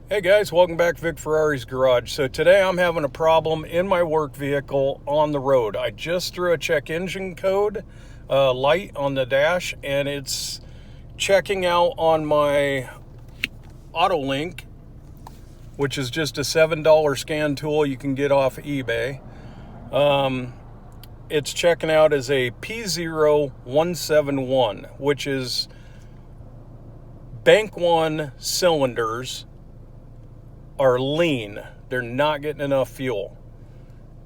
Hey guys, welcome back to Vic Ferrari's Garage. So today I'm having a problem in my work vehicle on the road. I just threw a check engine code light on the dash and it's checking out on my AutoLink, which is just a $7 scan tool you can get off eBay. It's checking out as a p0171, which is bank one cylinders are lean. They're not getting enough fuel.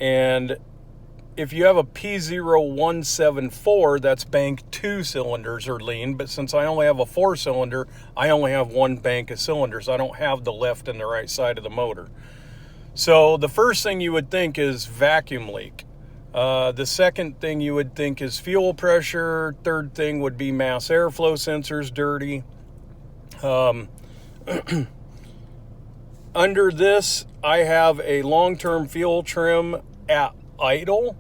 And if you have a p0174, that's bank 2 cylinders are lean, but since I only have a 4-cylinder, I only have one bank of cylinders. I don't have the left and the right side of the motor. So the first thing you would think is vacuum leak. The second thing you would think is fuel pressure. Third thing would be mass airflow sensors dirty. Under this, I have a long-term fuel trim at idle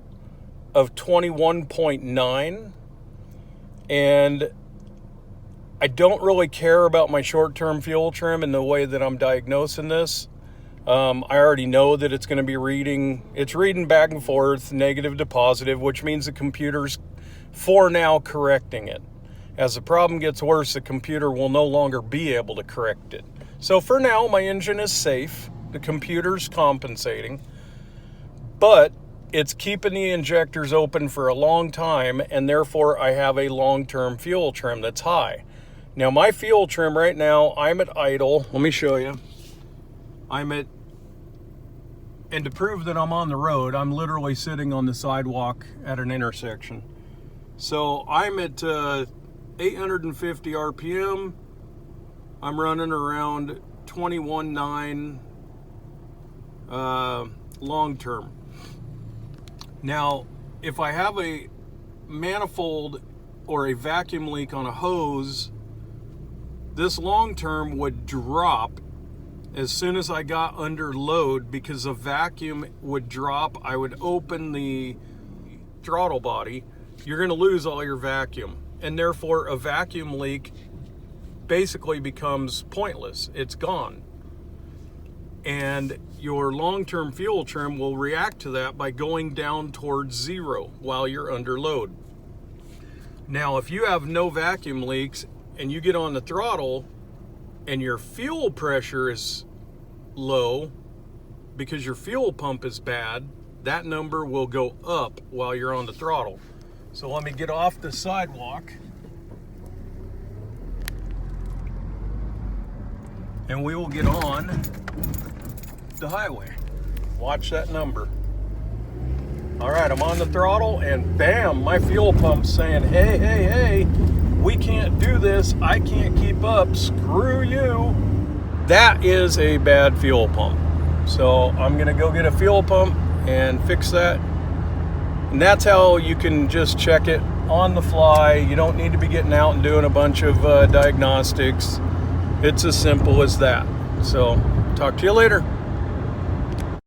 of 21.9, and I don't really care about my short-term fuel trim in the way that I'm diagnosing this. I already know that it's going to be reading back and forth, negative to positive, which means the computer's for now correcting it. As the problem gets worse, the computer will no longer be able to correct it. So for now, my engine is safe. The computer's compensating, but it's keeping the injectors open for a long time, and therefore I have a long-term fuel trim that's high. Now my fuel trim right now, I'm at idle. Let me show you. And to prove that I'm on the road, I'm literally sitting on the sidewalk at an intersection. So I'm at 850 RPM. I'm running around 21.9 long term. Now, if I have a manifold or a vacuum leak on a hose, this long term would drop as soon as I got under load because the vacuum would drop. I would open the throttle body. You're going to lose all your vacuum, and therefore a vacuum leak basically becomes pointless. It's gone. And your long-term fuel trim will react to that by going down towards zero while you're under load. Now, if you have no vacuum leaks and you get on the throttle and your fuel pressure is low because your fuel pump is bad, that number will go up while you're on the throttle. So let me get off the sidewalk and we will get on the highway. Watch that number. All right, I'm on the throttle and bam, my fuel pump's saying, hey, we can't do this. I can't keep up. Screw you. That is a bad fuel pump. So I'm gonna go get a fuel pump and fix that. And that's how you can just check it on the fly. You don't need to be getting out and doing a bunch of diagnostics. It's as simple as that. So, talk to you later.